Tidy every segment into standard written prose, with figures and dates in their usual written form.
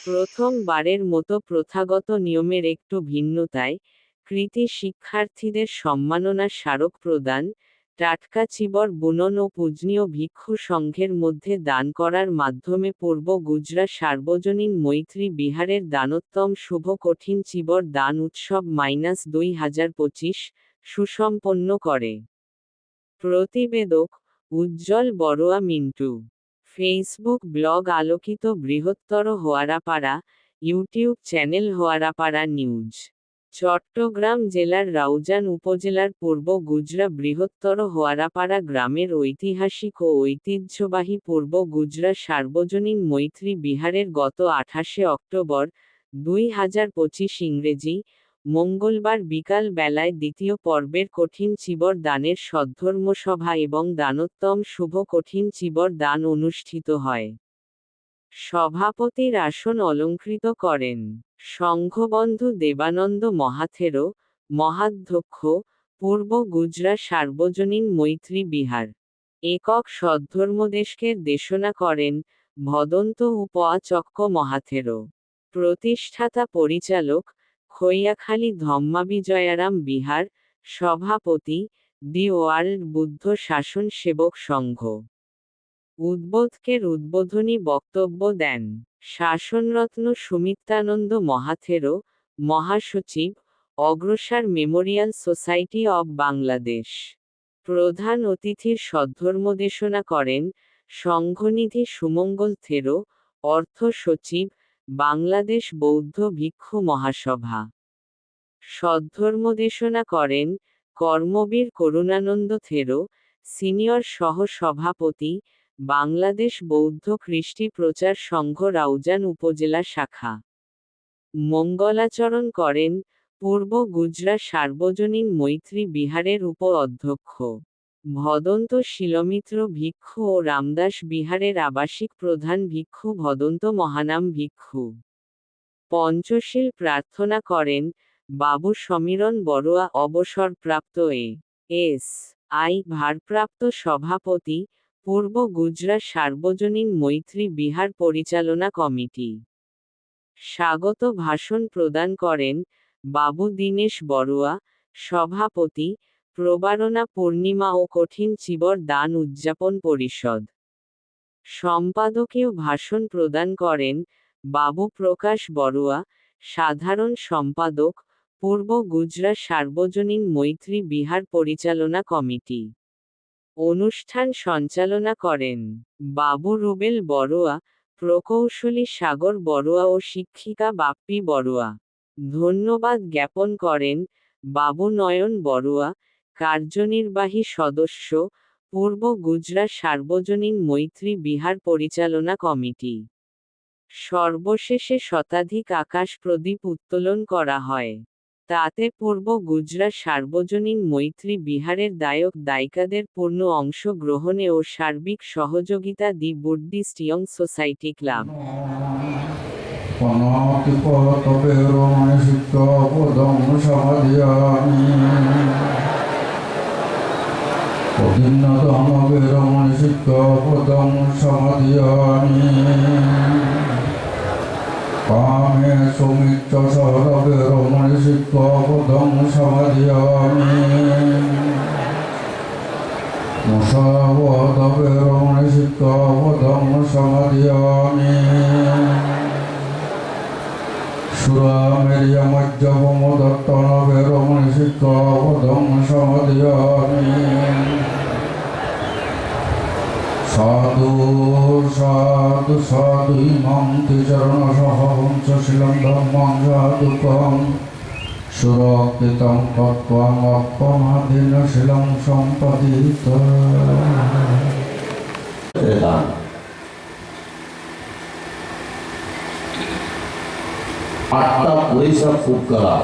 প্রথমবারের মতো প্রথাগত নিয়মের একটু ভিন্নতায় কৃতী শিক্ষার্থীদের সম্মাননা স্মারক প্রদান, টাটকা চিবর বুনন ও পূজনীয় ভিক্ষু সংঘের মধ্যে দান করার মাধ্যমে পূর্ব গুজরা সার্বজনীন মৈত্রী বিহারের দানোত্তম শুভ কঠিন চিবর দান উৎসব -2025 সুসম্পন্ন করে। প্রতিবেদক উজ্জ্বল বড়ুয়া মিন্টু। ফেসবুক ব্লগ আলোকিত বৃহত্তর Hoarapara, YouTube channel Hoarapara news. Chattogram জেলার রাউজান উপজেলার পূর্ব গুজরা বৃহত্তর হোয়ারাপাড়া গ্রামের ঐতিহাসিক ও ঐতিহ্যবাহী পূর্ব গুজরা সার্বজনীন মৈত্রী বিহারের গত 28 অক্টোবর, 2025 ইংরেজি, মঙ্গলবার বিকাল বেলায় দ্বিতীয় পর্বের কঠিন চিবর দানের সদ্ধর্মসভা এবং দানোত্তম শুভ কঠিন চিবর দান অনুষ্ঠিত হয়। সভাপতির আসন অলঙ্কৃত করেন সংঘবন্ধু দেবানন্দ মহাথেরো, মহাধ্যক্ষ, পূর্ব গুজরা সার্বজনীন মৈত্রী বিহার। একক সদ্ধর্মদেশকের দেশনা করেন ভদন্ত উপাচক্য মহাথেরো। প্রতিষ্ঠাতা পরিচালক খৈয়াখালী ধম্মাবিজয়ারাম বিহার। সভাপতি দি ওয়ার্ল্ড বুদ্ধ শাসন সেবক সংঘ। উদ্বোধকের উদ্বোধনী বক্তব্য দেন শাসনরত্ন সুমিত্রানন্দ মহাথেরো, মহাসচিব, অগ্রসর মেমোরিয়াল সোসাইটি অব বাংলাদেশ। প্রধান অতিথির সদ্ধর্মদেশনা করেন সংঘনিধি সুমঙ্গল থেরো, অর্থ সচিব, বাংলাদেশ বৌদ্ধ ভিক্ষু মহাসভা। সদ্ধর্মদেশনা করেন কর্মবীর করুণানন্দ থেরো, সিনিয়র সহ সভাপতি, বাংলাদেশ বৌদ্ধ কৃষ্টি প্রচার সংঘ রাউজান উপজেলা শাখা। মঙ্গলাচরণ করেন পূর্ব গুজরা সার্বজনীন মৈত্রী বিহারের উপ অধ্যক্ষ ভদন্ত শিলমিত্র ভিক্ষু ও রামদাস বিহারের আবাসিক প্রধান ভিক্ষু ভদন্ত মহানাম ভিক্ষু। পঞ্চশীল প্রার্থনা করেন বাবু সমীরণ বড়ুয়া, অবসরপ্রাপ্ত এস. আই. ভারপ্রাপ্ত সভাপতি, পূর্ব গুজরা সার্বজনীন মৈত্রী বিহার পরিচালনা কমিটি। স্বাগত ভাষণ প্রদান করেন বাবু দীনেশ বড়ুয়া, সভাপতি, প্রবারণা পূর্ণিমা ও কঠিন চিবর দান উদযাপন পরিষদ। সম্পাদকীয় ভাষণ প্রদান করেন বাবু প্রকাশ বড়ুয়া, সাধারণ সম্পাদক, পূর্ব গুজরা সার্বজনীন মৈত্রী বিহার পরিচালনা কমিটি। অনুষ্ঠান সঞ্চালনা করেন বাবু রুবেল বড়ুয়া, প্রকৌশলী সাগর বড়ুয়া ও শিক্ষিকা বাপ্পি বড়ুয়া। ধন্যবাদ জ্ঞাপন করেন বাবু নয়ন বড়ুয়া, কার্যনির্বাহী সদস্য, পূর্ব গুজরা সার্বজনীন মৈত্রী বিহার পরিচালনা কমিটি। সর্বশেষে শতাধিক আকাশ প্রদীপ উত্তোলন করা হয়। তাতে পূর্ব গুজরা সার্বজনীন মৈত্রী বিহারের দায়ক দায়িকাদের পূর্ণ অংশগ্রহণে ও সার্বিক সহযোগিতা দি বুদ্ধিস্ট ইয়ং সোসাইটি ক্লাব। কামে সুমিত্র সরবে রমণী শিক্ষপদং সমাধিয়ামি মুসাবদবে রমণী শিক্ষপদং সমাধিয়ামি সুরামেরিয়মজ্জপমদত্তনবে রমণী শিক্ষপদং সমাধিয়ামি সাধু সাধু সাধু ইমাং চরণ সহবংশীলং ধর্মং সাধুকং সুরক্ষিতং তত্ত্বং অপমাধীনশীলং সম্পাদিত। আটটা পরিসর ফুট করা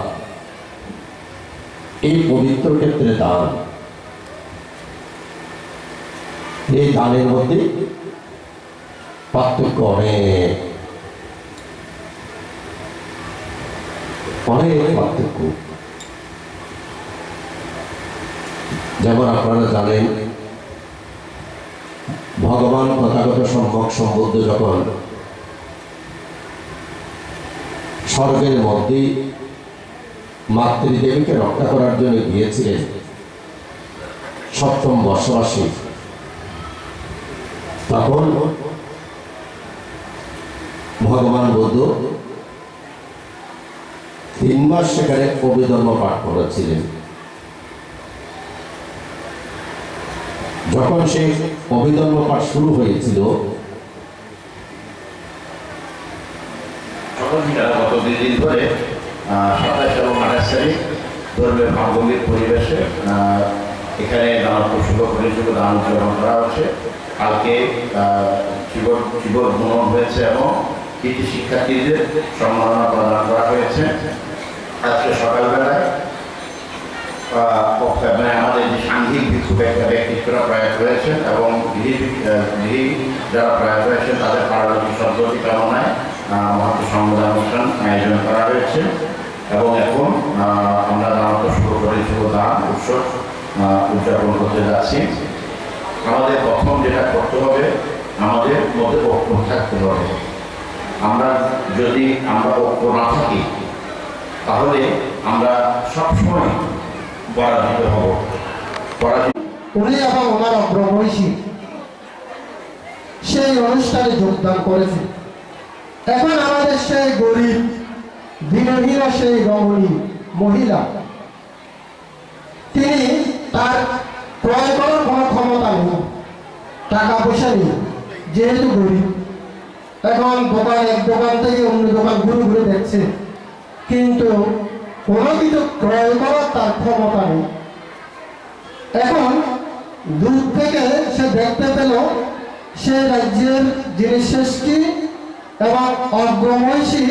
এই পবিত্র ক্ষেত্রে দান। এই দানের মধ্যে পার্থক্য অনেক পার্থক্য। যেমন আপনারা জানেন, ভগবান তথাগত সম্যক সম্বুদ্ধ যখন স্বর্গের মধ্যে মাতৃদেবীকে রক্ষা করার জন্য গিয়েছিলেন সপ্তম বর্ষবাসী। তখন ভগবান বুদ্ধ 3 মাস সেখানে অভিধর্ম পাঠ করেছিলেন। যখন সেই অভিধর্ম পাঠ শুরু হয়েছিল, গত 2 দিন ধরে 27 এবং 28 তারিখ ধর্মীয় ভাবগম্ভীর পরিবেশে এখানে নানা প্রসঙ্গ পরিষেবা দান উদযাপন করা হচ্ছে। কালকে জীবন ভ্রমণ হয়েছে এবং কৃতি শিক্ষার্থীদের সম্মাননা প্রদান করা হয়েছে। আজকে সকালবেলায় আমাদের যে সাংঘিক ভিক্ষুক একটা ব্যক্তিত্বরা প্রয়াত হয়েছেন এবং গৃহী যারা প্রয়াত হয়েছেন তাদের পারলৌকিক সদ্গতি কামনায় মহাত্ম সংবাদ অনুষ্ঠান আয়োজন করা হয়েছে। এবং এখন আমরা নানাত শুভ পরিষেবা দান উৎসব উদযাপন করতে যাচ্ছি। আমাদের প্রথম যেটা করতে হবে, আমাদের মধ্যে ঐক্য থাকতে হবে। যদি আমরা ঐক্য না থাকি তাহলে আমরা সবসময় পরাজিত হব। উনি এবং ওনার অগ্রবয়সী সেই অনুষ্ঠানে যোগদান করেছে। এখন আমাদের সেই গরিব দিনহীন সেই রমণী মহিলা, তিনি তার ক্রয় করার কোনো ক্ষমতা নেই, টাকা পয়সা নেই, যেহেতু গরিব। এখন এক দোকান থেকে অন্য দোকান ঘুরে ঘুরে দেখছে, কিন্তু কোনো কিছু ক্রয় করার তার ক্ষমতা নেই। এখন দূর থেকে সে দেখতে পেল সে রাজ্যের যিনি শ্রেষ্ঠী এবং অগ্রমহিষী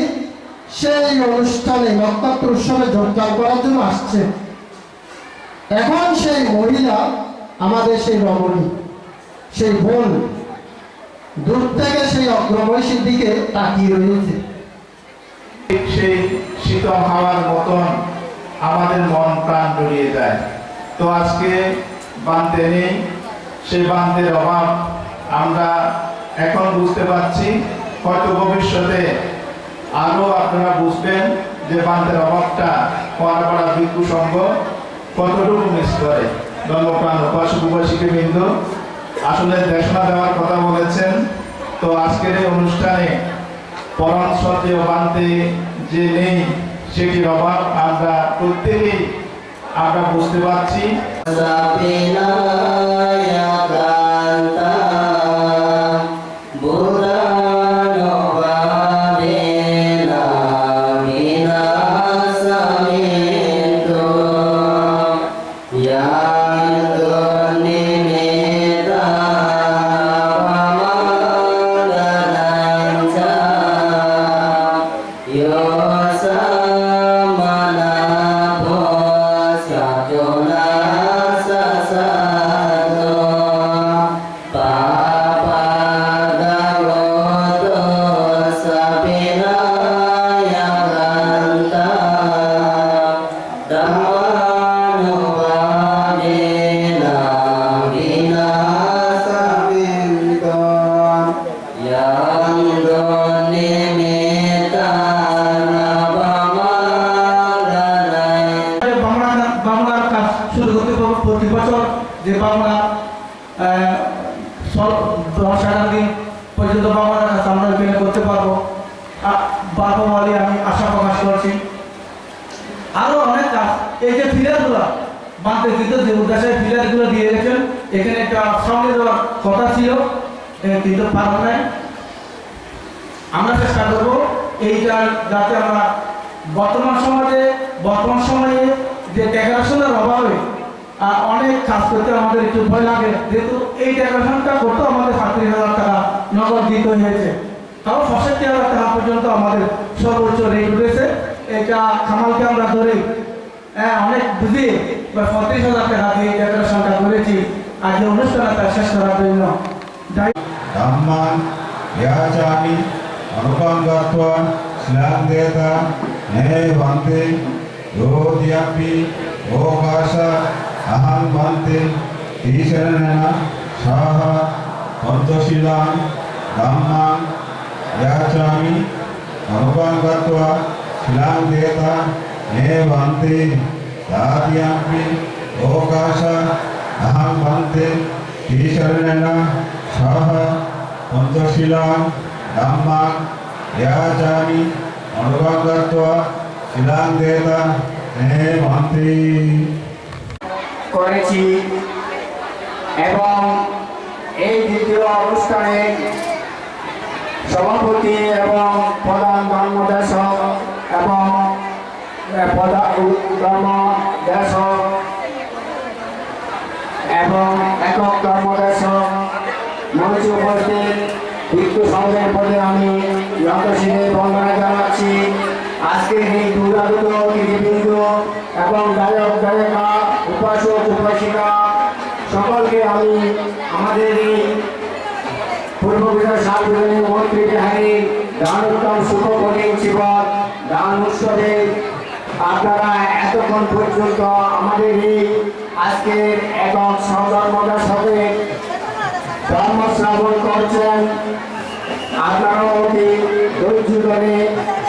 সেই অনুষ্ঠানে নক্ষত্র উৎসবে যোগদান করার জন্য আসছে। এখন সেই মহিলা, আমাদের সেই রমণী, সেই বোন দূর থেকে সেই অগ্রমহিষীর দিকে তাকিয়ে রয়েছে। সেই শীতল হাওয়ার মতন আমাদের মন প্রাণ জড়িয়ে যায়। তো আজকে বানতে নেই, সেই বানতের অভাব আমরা এখন বুঝতে পারছি। হয়তো ভবিষ্যতে আরও আপনারা বুঝবেন যে বানতের অভাবটা কোয়ারপাড়া ভিক্ষু সংঘ কতটুকু মিস করে। ধর্মপ্রাণ উপাসক উপাসিকা বৃন্দ আসলে দেশনা দেওয়ার কথা বলেছেন। তো আজকের এই অনুষ্ঠানে পরম সত্য বানতে যে নেই সেটির অভাব আমরা প্রত্যেকেই আমরা বুঝতে পারছি। প্রতি বছর যে বাংলা 10-11 দিন পর্যন্ত বাংলার কাজ আমরা এখানে করতে পারবো বলে আমি আশা প্রকাশ করছি। আরও অনেক কাজ, এই যে ফিলারগুলো বাঁধতে ভিতর যে উদ্দেশ্যে ফিলারগুলো দিয়ে গেছেন, এখানে একটা সঙ্গে দেওয়ার কথা ছিল কিন্তু পারবো না। আমরা চেষ্টা করবো এইটা যাতে আমরা বর্তমান সময়ে যে ডেকোরেশনের অভাবে অনেক কাজ করতে আমাদের একটু ভয় লাগে, যেহেতু এই ডেকোরেশনটা করতে আমাদের 35,000 টাকা নগদ দিতে হয়েছে। তাও 65,000 টাকা পর্যন্ত আমাদের সর্বোচ্চ রেট রয়েছে। এটা খামালকে আমরা ধরে অনেক বুঝিয়ে 35,000 টাকা দিয়ে ডেকোরেশনটা করেছি আজ অনুষ্ঠানটা শেষ করার জন্য। ධම්මං යාචාමි අනුකම්පත්වා ස්ලං දේතා නේ වන්තේ යෝධියප්පි ඕකාශ අහං වන්තේ තීසරණන සාහ පද්දශීලං ධම්මං යාචාමි අනුකම්පත්වා শিলাং দেতা নে বন্তে দাদিয়াম্পি ওকাশা আহং বন্তে তিশরণেন সহ পঞ্চশীলাং ধম্মাং ইয়াচামি অনুবাগত্বা শিলাং দেতা নে বন্তে করেছি এবং এই দ্বিতীয় অনুষ্ঠানে সভাপতি এবং প্রধান ধর্মদেশক এবং ধর্মদেশক এবং একক ধর্মদেশক মঞ্চে উপস্থিত ভিক্ষু সংঘের প্রতি আমি যথাশীলে বন্দনা জানাচ্ছি। আজকের এই দুরাগত কৃষিবৃন্দ এবং গায়ক গায়িকা উপাসক উপাসিকা সকলকে আমি আমাদের এই পূর্ব বিধান সাংবিধানিক মন্ত্রী বিহারী দান উত্তম শুভ কঠিন জীবন দান উৎসবে আপনারা এতক্ষণ পর্যন্ত আমাদের এই আজকের একক সহধর্মতার সাথে ধর্ম শ্রাবণ করছেন। আপনারাও অতি ধৈর্য ধরে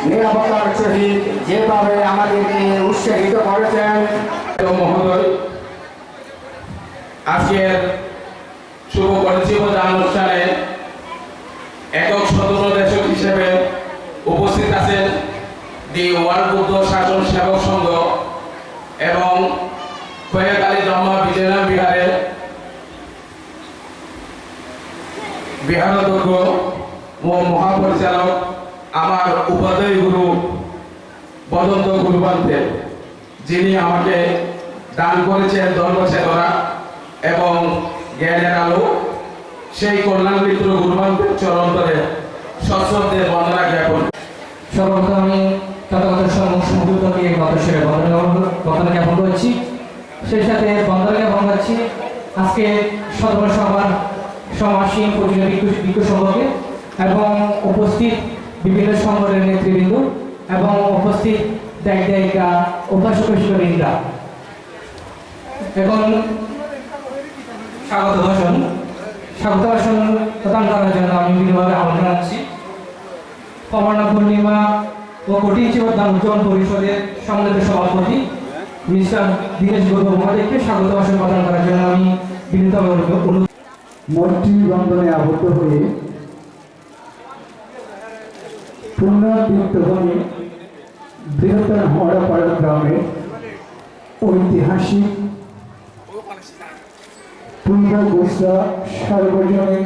নিরাপত্তার সহিত যেভাবে আমাদেরকে উৎসাহিত করেছেন। মহোদয়, আজকের শুভ পরিচিত অনুষ্ঠানে একক সদস্য হিসেবে উপস্থিত আছেন দি ওয়ার্ল্ড বুদ্ধ শাসন সেবক সংঘ এবং খৈয়াকালী ব্রহ্মা বিজয়নাথ বিহারের বিহারাধ্যক্ষ ও মহাপরিচালক আমার উপাধ্যায় গুরু বদন্ত গুরুবান্তে, যিনি আমাকে দান করেছেন ধর্ম চেতনা এবং জ্ঞানের আলো, সেই কল্যাণ মিত্র গুরুবান্তের চরণতলে সশ্রদ্ধের বন্দনা জ্ঞাপন। সর্বপ্রথম আমি তথাগত সম্মুখকে গতসের বন্দনা জ্ঞাপন করছি। সেই সাথে বন্দনা জ্ঞাপন করছি আজকে সদর সভার সমাসীন পরিচয় ভিক্ষু সংঘকে এবং উপস্থিত বিভিন্ন সংগঠনের নেতৃবৃন্দ এবং উপস্থিত দায়িকা উপাসক শিক্ষকবৃন্দরা। এখন স্বাগত ভাষণ প্রদান করার জন্য আমি বিশেষভাবে আহ্বান জানাচ্ছি অমরনাথ পূর্ণিমা ও কঠিন জীবন দান উদযাপন পরিষদের সম্মানিত সভাপতি মিস্টার দীনেশ গৌর মহোদয়কে স্বাগত ভাষণ প্রদান করার জন্য আমি বিনীতভাবে অনুরোধ। মূর্তি বন্ধনে আবদ্ধ হয়ে পুণ্যদীপ্ত বনে বৃহত্তর হরপাড়া গ্রামে ঐতিহাসিক পূর্ব গোসলা সার্বজনীন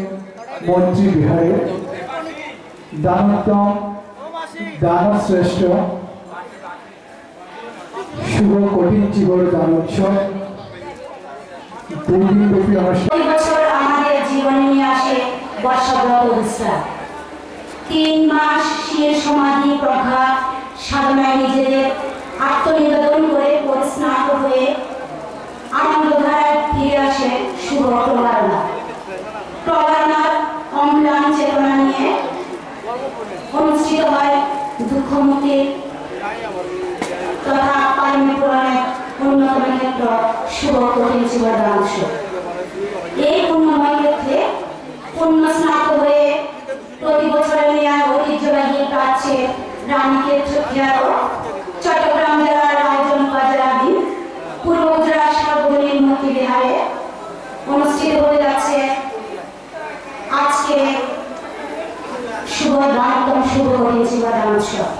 মন্ত্রী বিহারে দানোত্তম দানশ্রেষ্ঠ শুভ কঠিন জীবন দান উৎসব 2 দিনব্যাপী অনুষ্ঠান। আমাদের জীবনে নিয়ে আসে বর্ষাব্রত উৎসব। 3 মাস শির সমাধি প্রজ্ঞা সাধনায় নিজেদের আত্মনিবেদন করে পরিস্নাত হয়ে আনন্দধারায় ফিরে আসে শুভ প্রগারণার অম্লান চেতনা নিয়ে অনুষ্ঠিত হয় দুঃখমুক্তি তথা পারমী পুরাণের অন্যতম ক্ষেত্র শুভ কঠিন জীবনদান উৎসব। এই পুণ্যময় ক্ষেত্রে পুণ্য স্নাত হয়ে প্রতি বছরের ন্যায় ঐতিহ্যবাহী কাছে রানীক্ষেত্র খ্যাত চট্টগ্রাম জেলার আয়োজন বাজারাধীন পূর্ব গুজরাট সার্বজনীন মন্ত্রী বিহারে অনুষ্ঠিত হয়ে যাচ্ছে আজকে শুভ দানোত্তম শুভ কঠিন জীবনদান উৎসব।